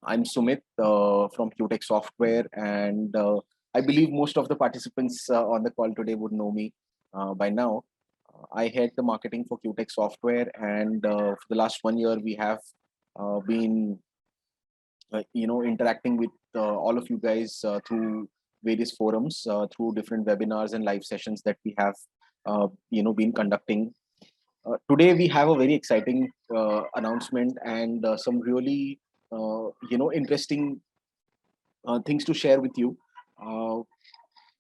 I'm Sumit from Qtech Software, and I believe most of the participants on the call today would know me by now. I head the marketing for Qtech Software, and for the last 1 year, we have been, interacting with all of you guys through various forums, through different webinars and live sessions that we have, been conducting. Today we have a very exciting announcement and some really interesting things to share with you.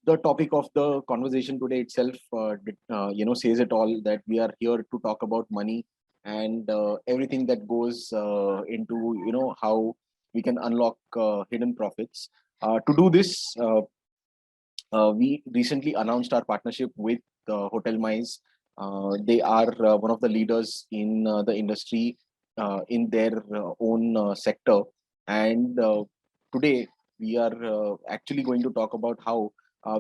The topic of the conversation today itself says it all, that we are here to talk about money and everything that goes into how we can unlock hidden profits. To do this, we recently announced our partnership with HotelMize. They are one of the leaders in the industry in their own sector. And today we are actually going to talk about how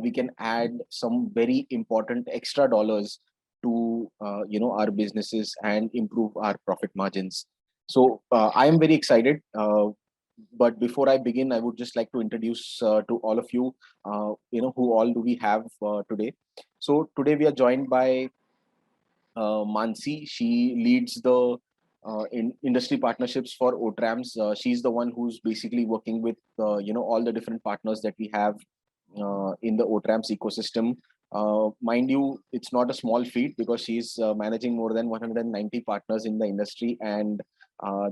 we can add some very important extra dollars to our businesses and improve our profit margins. So I am very excited. But before I begin, I would just like to introduce to all of you, who all do we have today. So today we are joined by Mansi. She leads the industry partnerships for OTRAMS. She's the one who's basically working with, all the different partners that we have in the OTRAMS ecosystem. Mind you, it's not a small feat because she's managing more than 190 partners in the industry, and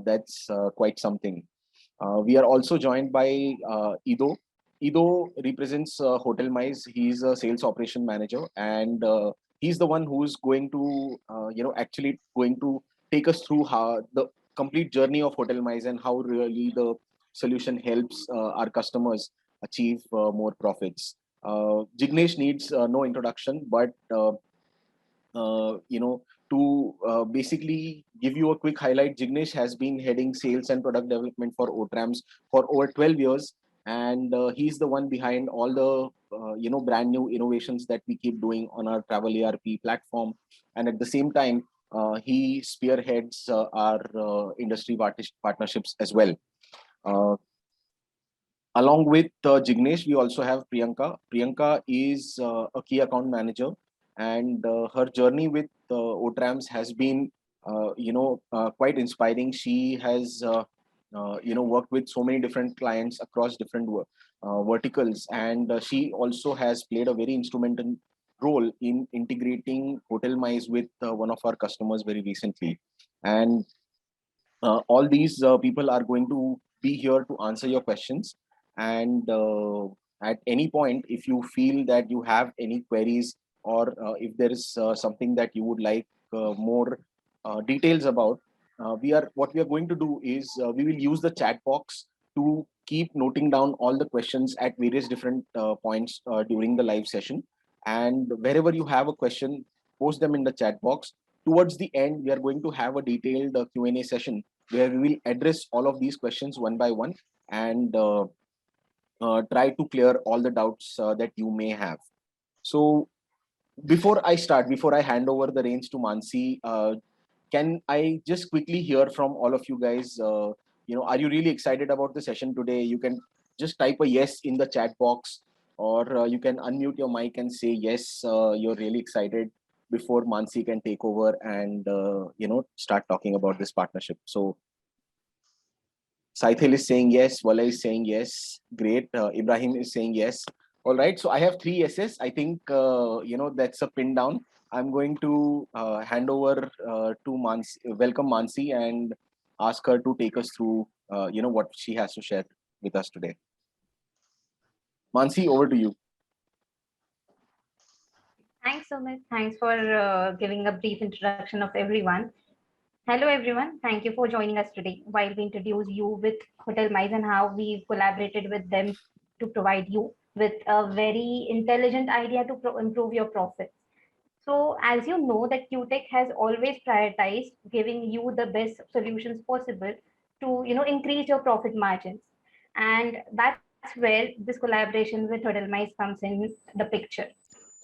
that's quite something. We are also joined by Ido. Ido represents HotelMize. He's a sales operation manager, and he's the one who's going to, actually going to take us through how the complete journey of HotelMize and how really the solution helps our customers achieve more profits. Jignesh needs no introduction, but to basically give you a quick highlight, Jignesh has been heading sales and product development for OTRAMS for over 12 years. And he's the one behind all the, brand new innovations that we keep doing on our travel ERP platform. And at the same time, he spearheads our industry partnerships as well. Along with Jignesh, we also have Priyanka. Priyanka is a key account manager, and her journey with OTRAMS has been, quite inspiring. She has, worked with so many different clients across different verticals, and she also has played a very instrumental role in integrating HotelMize with one of our customers very recently. And all these people are going to be here to answer your questions. And at any point, if you feel that you have any queries, or if there is something that you would like more details about, what we are going to do is we will use the chat box to keep noting down all the questions at various different points during the live session. And wherever you have a question, post them in the chat box. Towards the end, we are going to have a detailed Q&A session where we will address all of these questions one by one and try to clear all the doubts that you may have. So before I hand over the reins to Mansi, can I just quickly hear from all of you guys, are you really excited about the session today? You can just type a yes in the chat box, or you can unmute your mic and say yes, you're really excited, before Mansi can take over and, start talking about this partnership. So Saithil is saying yes, Wala is saying yes. Great. Ibrahim is saying yes. All right. So I have 3 yeses. I think, that's a pin down. I'm going to hand over to Mansi, welcome Mansi, and ask her to take us through, what she has to share with us today. Mansi, over to you. Thanks, Sumit. Thanks for giving a brief introduction of everyone. Hello, everyone. Thank you for joining us today while we introduce you with HotelMize and how we collaborated with them to provide you with a very intelligent idea to improve your profits. So as you know that Qtech has always prioritized giving you the best solutions possible to increase your profit margins. And that's where this collaboration with HotelMize comes in the picture.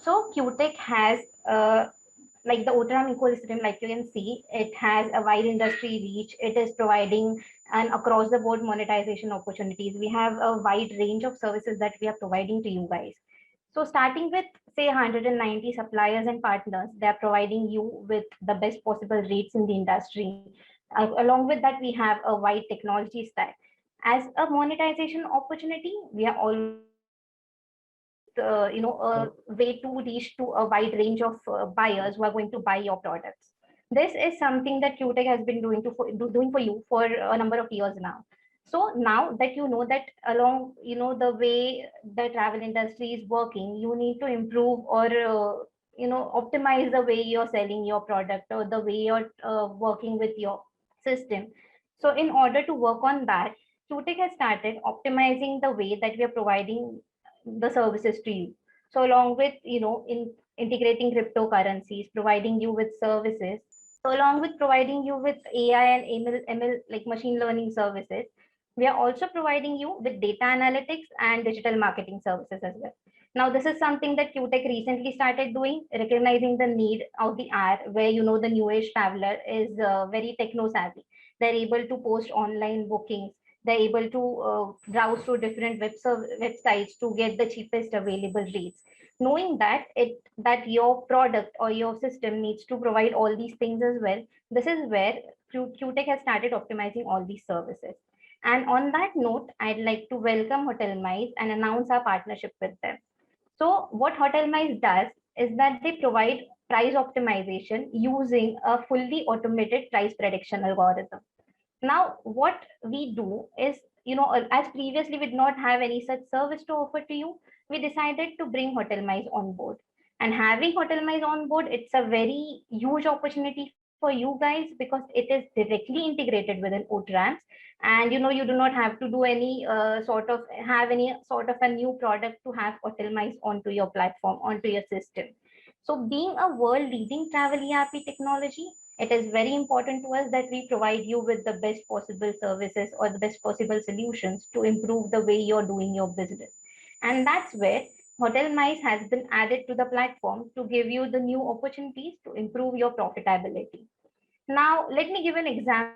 So Qtech has like the OTRAM ecosystem, like you can see, it has a wide industry reach. It is providing an across the board monetization opportunities. We have a wide range of services that we are providing to you guys. So starting with say 190 suppliers and partners, they are providing you with the best possible rates in the industry. Along with that, we have a wide technology stack. As a monetization opportunity, we are always a way to reach to a wide range of buyers who are going to buy your products. This is something that Qtech has been doing for you for a number of years now. So now that you know that along the way the travel industry is working, you need to improve or optimize the way you're selling your product or the way you're working with your system. So in order to work on that, Qtech has started optimizing the way that we are providing the services to you. So along with in integrating cryptocurrencies, providing you with services. So along with providing you with AI and ML like machine learning services, we are also providing you with data analytics and digital marketing services as well. Now, this is something that Qtech recently started doing, recognizing the need of the hour, where the new age traveler is very techno savvy. They're able to post online bookings. They're able to browse through different websites to get the cheapest available rates. Knowing that your product or your system needs to provide all these things as well, this is where Qtech has started optimizing all these services. And on that note, I'd like to welcome HotelMize and announce our partnership with them. So what HotelMize does is that they provide price optimization using a fully automated price prediction algorithm. Now, what we do is, as previously we did not have any such service to offer to you, we decided to bring HotelMize on board. And having HotelMize on board, it's a very huge opportunity for you guys because it is directly integrated within OTRAMS, and you do not have to do any sort of a new product to have HotelMize onto your platform, onto your system. So being a world leading travel ERP technology, it is very important to us that we provide you with the best possible services or the best possible solutions to improve the way you're doing your business. And that's where HotelMize has been added to the platform to give you the new opportunities to improve your profitability. Now, let me give an example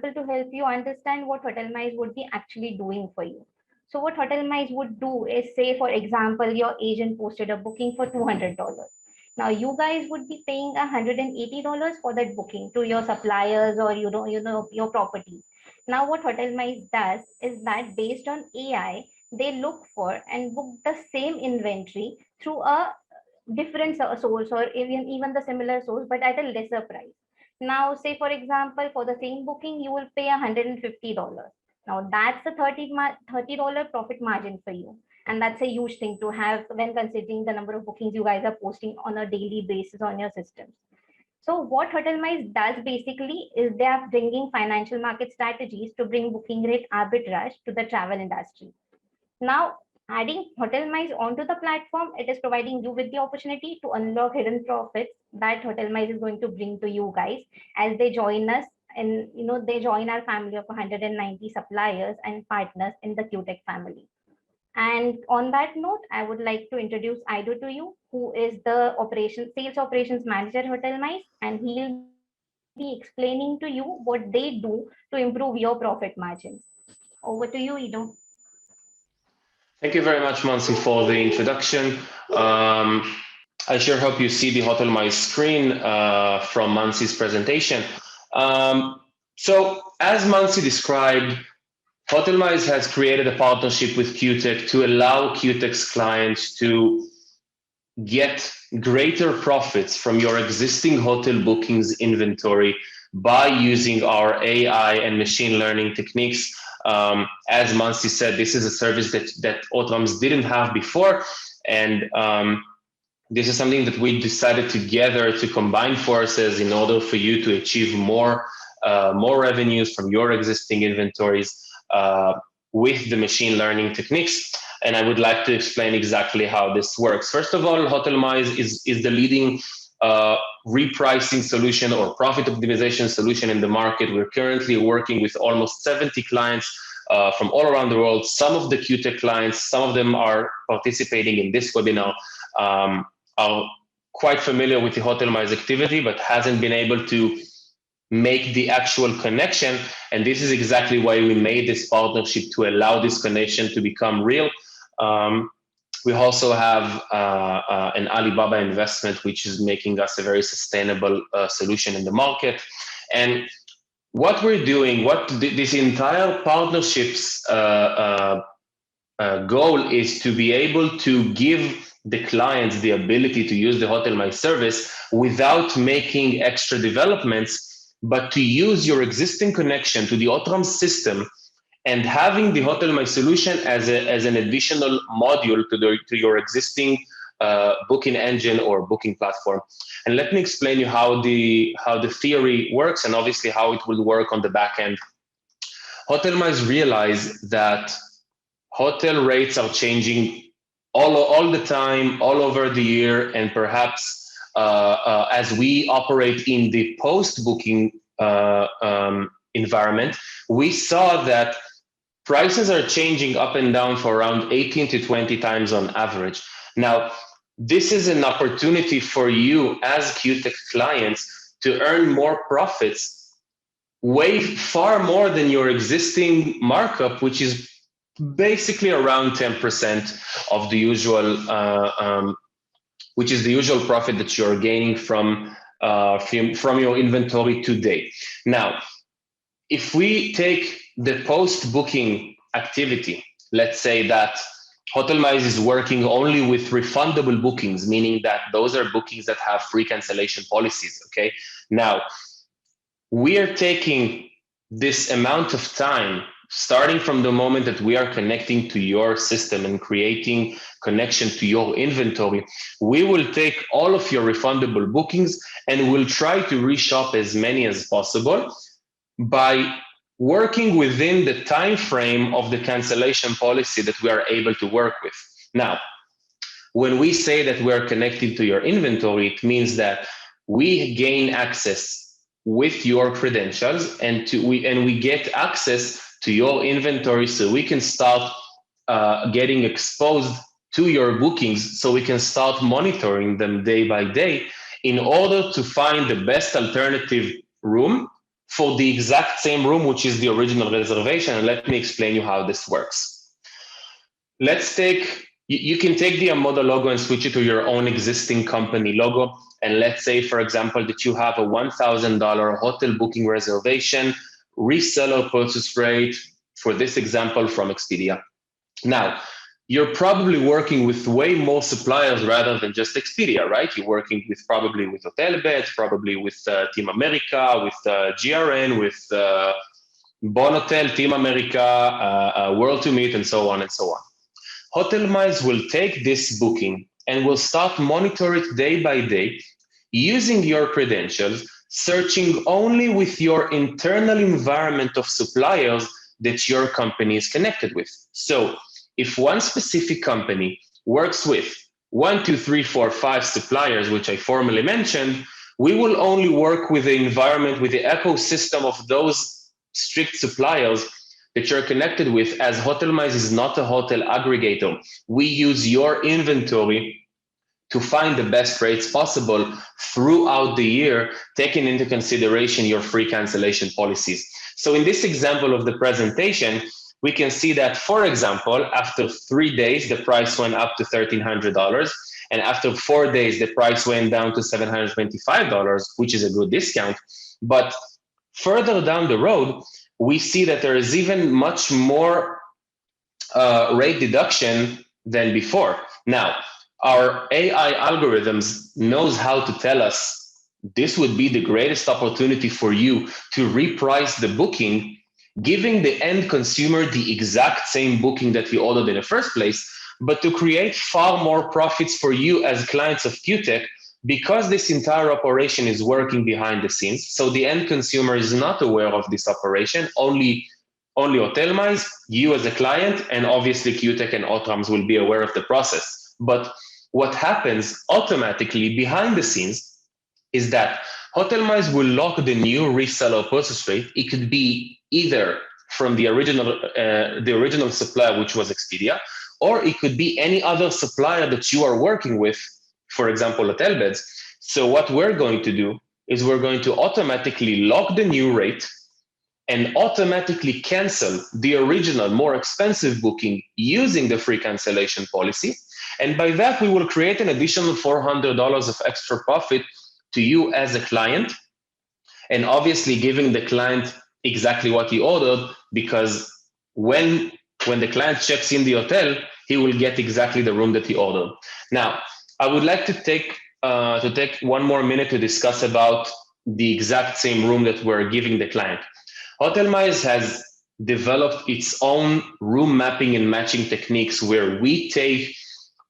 to help you understand what HotelMize would be actually doing for you. So what HotelMize would do is, say, for example, your agent posted a booking for $200. Now you guys would be paying $180 for that booking to your suppliers or your properties. Now what HotelMize does is that based on AI, they look for and book the same inventory through a different source or even the similar source, but at a lesser price. Now, say for example, for the same booking, you will pay $150. Now that's a $30 profit margin for you. And that's a huge thing to have when considering the number of bookings you guys are posting on a daily basis on your systems. So what HotelMize does basically is they are bringing financial market strategies to bring booking rate arbitrage to the travel industry. Now, adding HotelMize onto the platform, it is providing you with the opportunity to unlock hidden profits that HotelMize is going to bring to you guys as they join us and they join our family of 190 suppliers and partners in the Qtech family. And on that note, I would like to introduce Ido to you, who is the sales operations manager at HotelMize, and he'll be explaining to you what they do to improve your profit margins. Over to you, Ido. Thank you very much, Mansi, for the introduction. I sure hope you see the HotelMize screen from Mansi's presentation. So as Mansi described, HotelMize has created a partnership with Qtech to allow Qtech's clients to get greater profits from your existing hotel bookings inventory by using our AI and machine learning techniques. As Mansi said, this is a service that OTRAMS didn't have before. And this is something that we decided together to combine forces in order for you to achieve more revenues from your existing inventories with the machine learning techniques. And I would like to explain exactly how this works. First of all, HotelMize is the leading repricing solution or profit optimization solution in the market. We're currently working with almost 70 clients from all around the world. Some of the Qtech clients, some of them are participating in this webinar, are quite familiar with the HotelMize activity, but hasn't been able to make the actual connection. And this is exactly why we made this partnership, to allow this connection to become real. We also have an Alibaba investment, which is making us a very sustainable solution in the market. And what we're doing, what this entire partnerships goal is to be able to give the clients the ability to use the HotelMize service without making extra developments, but to use your existing connection to the OTRAMS system and having the HotelMize solution as an additional module to your existing booking engine or booking platform. And let me explain you how the theory works, and obviously how it will work on the back end. HotelMize realized that hotel rates are changing all the time, all over the year, and perhaps as we operate in the post-booking environment, we saw that prices are changing up and down for around 18 to 20 times on average. Now, this is an opportunity for you as Qtech clients to earn more profits, way far more than your existing markup, which is basically around 10% of the usual, which is the usual profit that you're gaining from your inventory today. Now, if we take the post-booking activity, let's say that HotelMize is working only with refundable bookings, meaning that those are bookings that have free cancellation policies, okay? Now, we are taking this amount of time, starting from the moment that we are connecting to your system and creating connection to your inventory. We will take all of your refundable bookings and we'll try to reshop as many as possible by working within the time frame of the cancellation policy that we are able to work with. Now, when we say that we're connected to your inventory, it means that we gain access with your credentials, and we get access to your inventory, so we can start getting exposed to your bookings, so we can start monitoring them day by day in order to find the best alternative room for the exact same room, which is the original reservation. And let me explain you how this works. Let's take, you can take the Amoda logo and switch it to your own existing company logo. And let's say, for example, that you have a $1,000 hotel booking reservation, reseller purchase rate, for this example, from Expedia. Now, you're probably working with way more suppliers rather than just Expedia, right? You're working probably with Hotelbeds, probably with Team America, with GRN, with Bonotel, Team America, World to Meet, and so on and so on. HotelMize will take this booking and will start monitor it day by day using your credentials, searching only with your internal environment of suppliers that your company is connected with. So if one specific company works with 1, 2, 3, 4, 5 suppliers, which I formally mentioned, we will only work with the environment, with the ecosystem of those strict suppliers that you're connected with, as HotelMize is not a hotel aggregator. We use your inventory to find the best rates possible throughout the year, taking into consideration your free cancellation policies. So in this example of the presentation, we can see that, for example, after 3 days, the price went up to $1,300. And after 4 days, the price went down to $725, which is a good discount. But further down the road, we see that there is even much more rate deduction than before. Now, our AI algorithms knows how to tell us this would be the greatest opportunity for you to reprice the booking, giving the end consumer the exact same booking that we ordered in the first place, but to create far more profits for you as clients of Qtech, because this entire operation is working behind the scenes. So the end consumer is not aware of this operation, only HotelMize, you as a client, and obviously Qtech and OTRAMS will be aware of the process. But what happens automatically behind the scenes is that HotelMize will lock the new reseller purchase rate. It could be either from the original supplier, which was Expedia, or it could be any other supplier that you are working with for example, hotel beds. So what we're going to do is we're going to automatically lock the new rate and automatically cancel the original, more expensive booking using the free cancellation policy. And by that, we will create an additional $400 of extra profit to you as a client, and obviously giving the client exactly what he ordered, because when the client checks in the hotel, he will get exactly the room that he ordered. Now, I would like to take one more minute to discuss about the exact same room that we're giving the client. HotelMize has developed its own room mapping and matching techniques where we take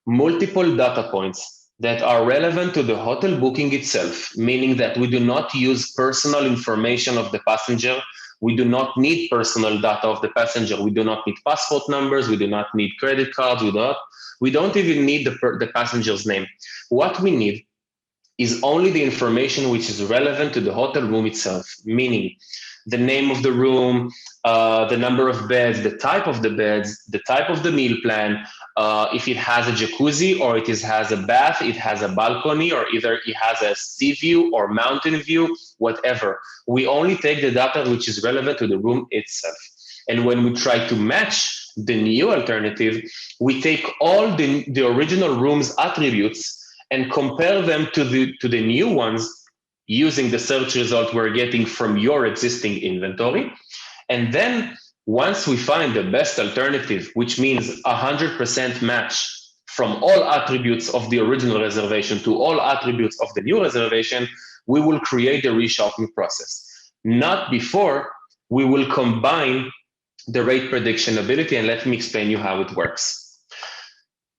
multiple data points that are relevant to the hotel booking itself, meaning that we do not use personal information of the passenger. We do not need personal data of the passenger. We do not need passport numbers. We do not need credit cards. We don't even need the passenger's name. What we need is only the information which is relevant to the hotel room itself, meaning the name of the room, the number of beds, the type of the beds, the type of the meal plan, if it has a jacuzzi or it has a bath, it has a balcony, or either it has a sea view or mountain view, whatever. We only take the data which is relevant to the room itself. And when we try to match the new alternative, we take all the original room's attributes and compare them to the new ones using the search result we're getting from your existing inventory. And then once we find the best alternative, which means 100% match from all attributes of the original reservation to all attributes of the new reservation, we will create the reshopping process. Not before, we will combine the rate prediction ability, and let me explain you how it works.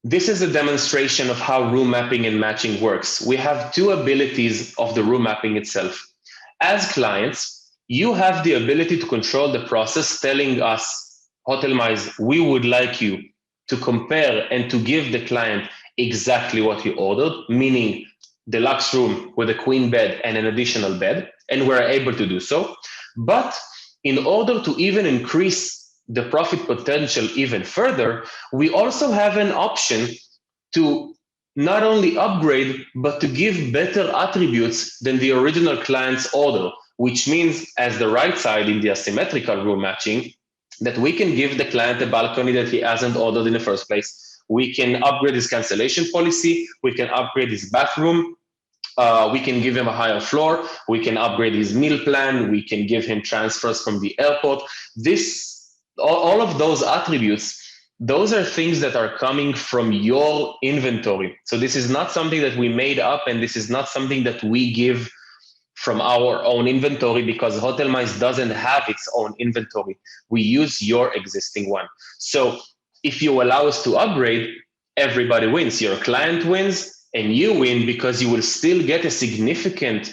This is a demonstration of how room mapping and matching works. We have two abilities of the room mapping itself. As clients, you have the ability to control the process, telling us, HotelMize, we would like you to compare and to give the client exactly what he ordered, meaning deluxe room with a queen bed and an additional bed, and we're able to do so. But in order to even increase the profit potential even further, we also have an option to not only upgrade, but to give better attributes than the original client's order, which means, as the right side in the asymmetrical room matching, that we can give the client a balcony that he hasn't ordered in the first place. We can upgrade his cancellation policy. We can upgrade his bathroom. We can give him a higher floor. We can upgrade his meal plan. We can give him transfers from the airport. All of those attributes, those are things that are coming from your inventory. So this is not something that we made up, and this is not something that we give from our own inventory, because HotelMize doesn't have its own inventory. We use your existing one. So if you allow us to upgrade, everybody wins. Your client wins and you win, because you will still get a significant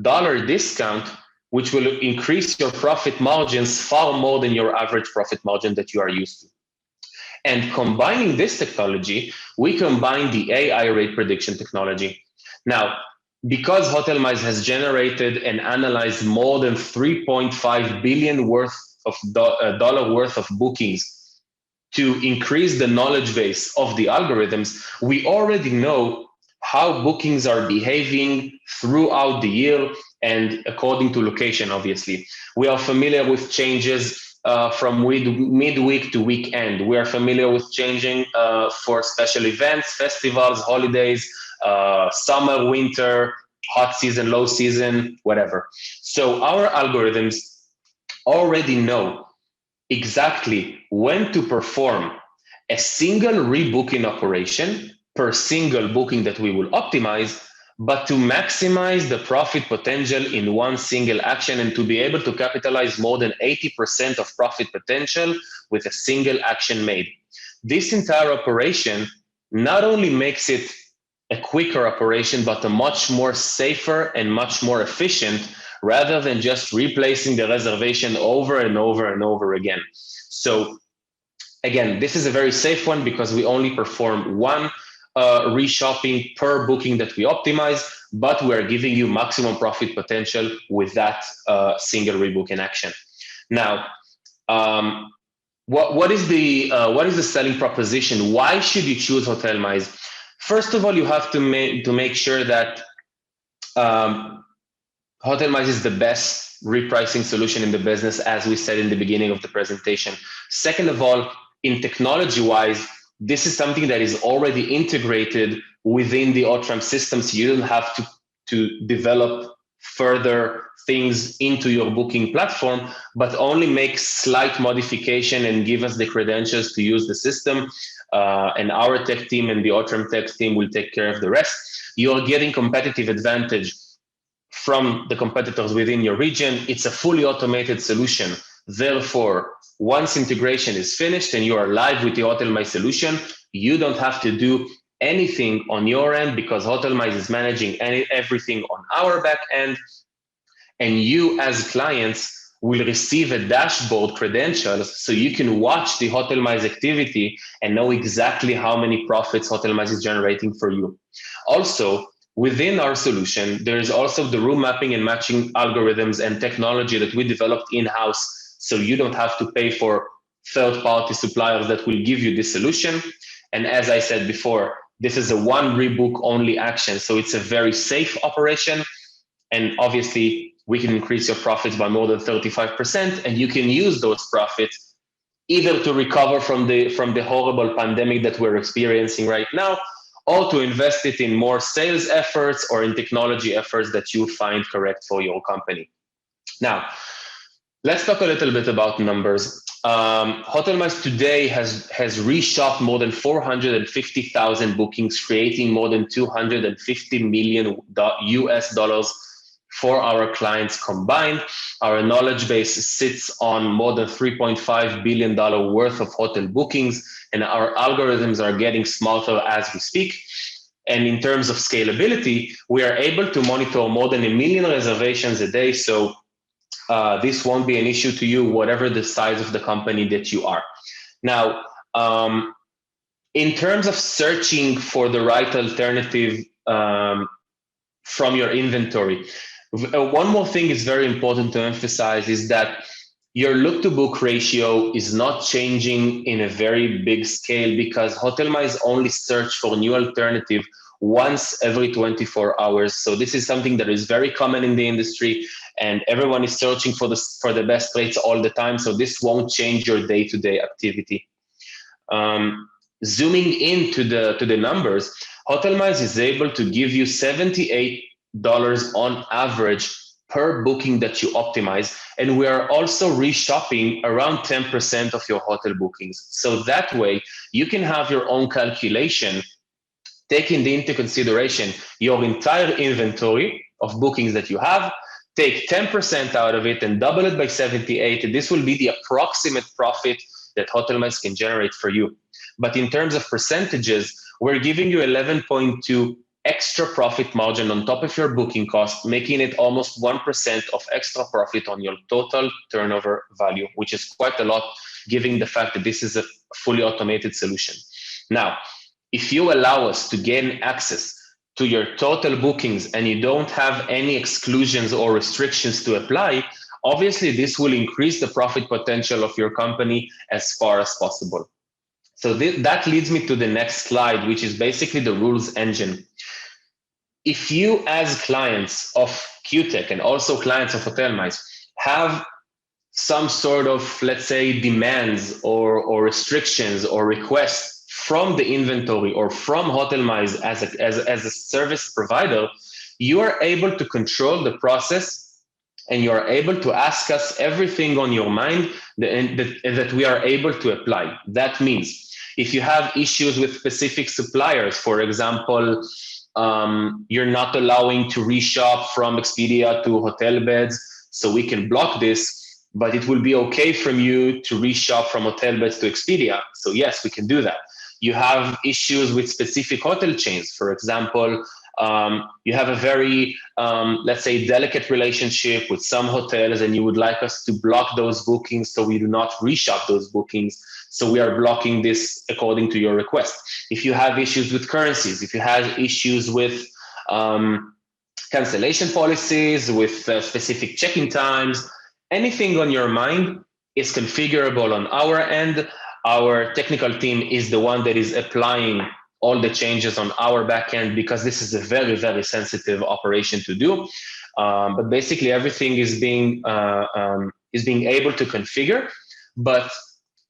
dollar discount, which will increase your profit margins far more than your average profit margin that you are used to. And combining this technology, we combine the AI rate prediction technology. Now, because HotelMize has generated and analyzed more than $3.5 billion dollar worth of bookings to increase the knowledge base of the algorithms, we already know how bookings are behaving throughout the year and according to location, obviously. We are familiar with changes from midweek to weekend. We are familiar with changing for special events, festivals, holidays, summer, winter, hot season, low season, whatever. So our algorithms already know exactly when to perform a single rebooking operation per single booking that we will optimize, but to maximize the profit potential in one single action, and to be able to capitalize more than 80% of profit potential with a single action made. This entire operation not only makes it a quicker operation, but a much more safer and much more efficient, rather than just replacing the reservation over and over and over again. So again, this is a very safe one, because we only perform one reshopping per booking that we optimize, but we're giving you maximum profit potential with that single rebooking action. Now, what is the selling proposition? Why should you choose HotelMize? First of all, you have to make sure that HotelMize is the best repricing solution in the business, as we said in the beginning of the presentation. Second of all, in technology-wise, this is something that is already integrated within the OTRAMS system, so you don't have to develop further things into your booking platform, but only make slight modification and give us the credentials to use the system. And our tech team and the OTRAMS tech team will take care of the rest. You're getting competitive advantage from the competitors within your region. It's a fully automated solution. Therefore, once integration is finished and you are live with the HotelMize solution, you don't have to do anything on your end because HotelMize is managing everything on our back end. And you as clients will receive a dashboard credentials so you can watch the HotelMize activity and know exactly how many profits HotelMize is generating for you. Also, within our solution, there is also the room mapping and matching algorithms and technology that we developed in-house, so you don't have to pay for third-party suppliers that will give you this solution. And as I said before, this is a one rebook only action, so it's a very safe operation. And obviously, we can increase your profits by more than 35%, and you can use those profits either to recover from the horrible pandemic that we're experiencing right now, or to invest it in more sales efforts or in technology efforts that you find correct for your company. Now, let's talk a little bit about numbers. HotelMize today has reshopped more than 450,000 bookings, creating more than $250 million US dollars for our clients combined. Our knowledge base sits on more than $3.5 billion worth of hotel bookings, and our algorithms are getting smarter as we speak. And in terms of scalability, we are able to monitor more than 1 million reservations a day. So this won't be an issue to you, whatever the size of the company that you are. Now, in terms of searching for the right alternative from your inventory, one more thing is very important to emphasize is that your look to book ratio is not changing in a very big scale because HotelMize only search for new alternative once every 24 hours. So this is something that is very common in the industry, and everyone is searching for the best rates all the time. So this won't change your day-to-day activity. Zooming into the numbers, HotelMize is able to give you $78 on average per booking that you optimize. And we are also reshopping around 10% of your hotel bookings. So that way you can have your own calculation, taking into consideration your entire inventory of bookings that you have, take 10% out of it and double it by 78. This will be the approximate profit that HotelMize can generate for you. But in terms of percentages, we're giving you 11.2 extra profit margin on top of your booking cost, making it almost 1% of extra profit on your total turnover value, which is quite a lot, given the fact that this is a fully automated solution. Now, if you allow us to gain access to your total bookings and you don't have any exclusions or restrictions to apply, obviously this will increase the profit potential of your company as far as possible. So that leads me to the next slide, which is basically the rules engine. If you as clients of Qtech and also clients of HotelMize have some sort of, let's say, demands or restrictions or requests from the inventory or from HotelMize as a service provider, you are able to control the process and you are able to ask us everything on your mind that we are able to apply. That means if you have issues with specific suppliers, for example, you're not allowing to reshop from Expedia to hotel beds, so we can block this, but it will be okay from you to reshop from hotel beds to Expedia. So yes, we can do that. You have issues with specific hotel chains. For example, you have a very, let's say, delicate relationship with some hotels and you would like us to block those bookings so we do not reshop those bookings. So we are blocking this according to your request. If you have issues with currencies, if you have issues with cancellation policies, with specific check-in times, anything on your mind is configurable on our end. Our technical team is the one that is applying all the changes on our backend, because this is a very, very sensitive operation to do. But basically everything is being able to configure. But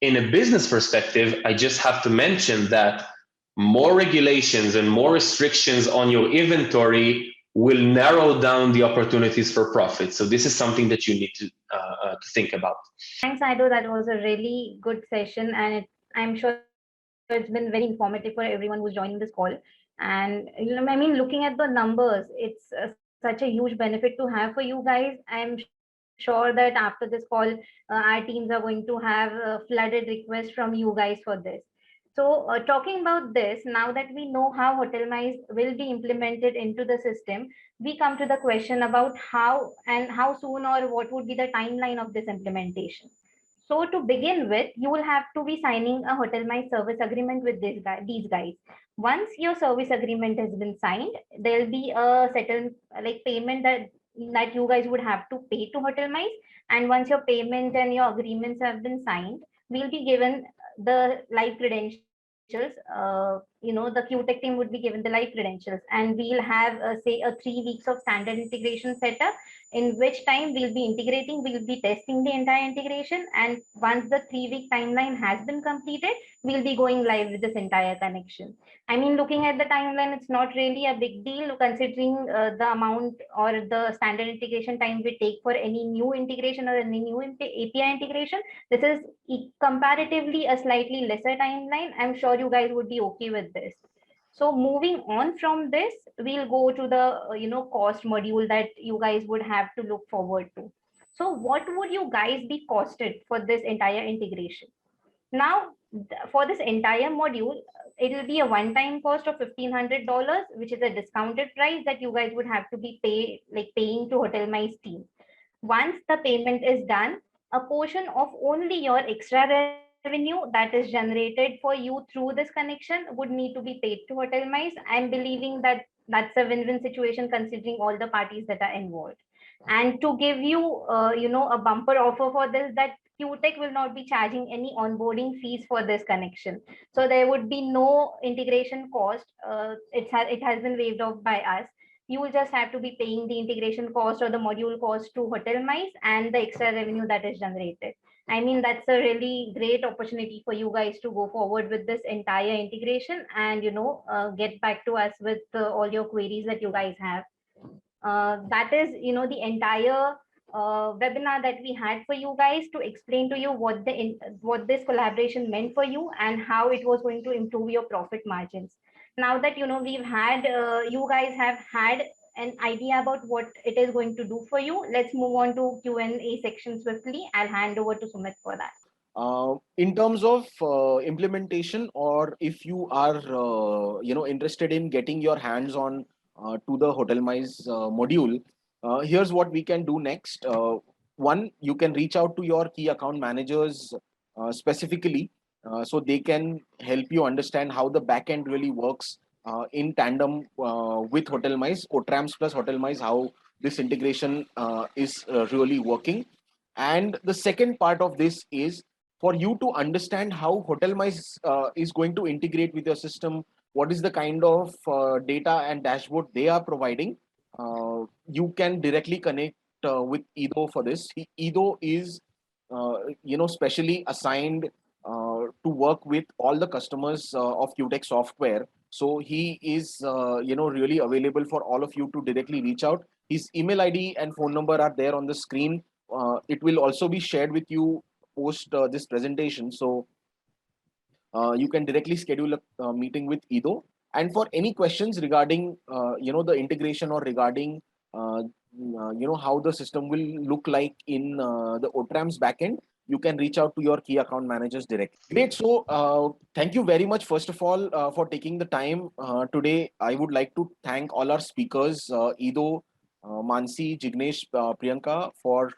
in a business perspective, I just have to mention that more regulations and more restrictions on your inventory will narrow down the opportunities for profit. So this is something that you need to think about. Thanks, Ido. That was a really good session, and I'm sure it's been very informative for everyone who's joining this call. And I mean, looking at the numbers, it's such a huge benefit to have for you guys. I'm sure that after this call, our teams are going to have flooded requests from you guys for this. So talking about this, now that we know how HotelMize will be implemented into the system, we come to the question about how soon or what would be the timeline of this implementation. So to begin with, you will have to be signing a HotelMize service agreement with these guys. Once your service agreement has been signed, there'll be a settled payment that you guys would have to pay to HotelMize. And once your payment and your agreements have been signed, we'll be given the live credentials. The Qtech team would be given the live credentials, and we'll have say a 3 weeks of standard integration setup, in which time we'll be integrating, we'll be testing the entire integration. And once the 3-week timeline has been completed, we'll be going live with this entire connection. I mean, looking at the timeline, it's not really a big deal considering the amount or the standard integration time we take for any new integration or any new API integration. This is comparatively a slightly lesser timeline. I'm sure you guys would be okay with this. So moving on from this, we'll go to the cost module that you guys would have to look forward to. So what would you guys be costed for this entire integration? Now, for this entire module, it will be a one-time cost of $1,500, which is a discounted price that you guys would have to be paying to HotelMize team. Once the payment is done, a portion of only your extra revenue that is generated for you through this connection would need to be paid to HotelMize. I'm believing that that's a win-win situation considering all the parties that are involved. And to give you, a bumper offer for this, that Qtech will not be charging any onboarding fees for this connection. So there would be no integration cost. It has been waived off by us. You will just have to be paying the integration cost or the module cost to HotelMize and the extra revenue that is generated. I mean, that's a really great opportunity for you guys to go forward with this entire integration and, get back to us with all your queries that you guys have. That is, the entire webinar that we had for you guys to explain to you what this collaboration meant for you and how it was going to improve your profit margins. Now that, we've had, you guys have had an idea about what it is going to do for you, let's move on to Q&A section swiftly. I'll hand over to Sumit for that. In terms of implementation, or if you are interested in getting your hands on to the HotelMize module, here's what we can do next. One, you can reach out to your key account managers specifically, so they can help you understand how the backend really works in tandem with HotelMize, OTRAMS plus HotelMize, how this integration is really working. And the second part of this is for you to understand how HotelMize is going to integrate with your system, what is the kind of data and dashboard they are providing. You can directly connect with Ido for this. Ido is, specially assigned to work with all the customers of Qtech software. So he is, really available for all of you to directly reach out. His email ID and phone number are there on the screen. It will also be shared with you post this presentation. So you can directly schedule a meeting with Ido. And for any questions regarding, the integration or regarding, how the system will look like in the OTRAMS backend, you can reach out to your key account managers directly. Great. So thank you very much, first of all, for taking the time today. I would like to thank all our speakers, Ido, Mansi, Jignesh, Priyanka, for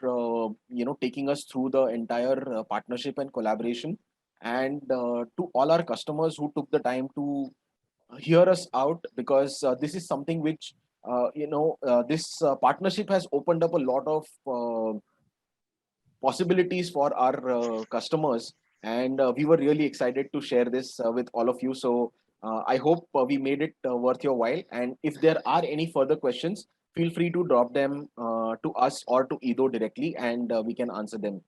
taking us through the entire partnership and collaboration, and to all our customers who took the time to hear us out, because this is something which this partnership has opened up a lot of possibilities for our customers, and we were really excited to share this with all of you. So I hope we made it worth your while. And if there are any further questions, feel free to drop them to us or to Ido directly, and we can answer them.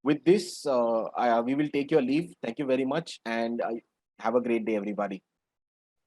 With this, we will take your leave. Thank you very much, and have a great day, everybody.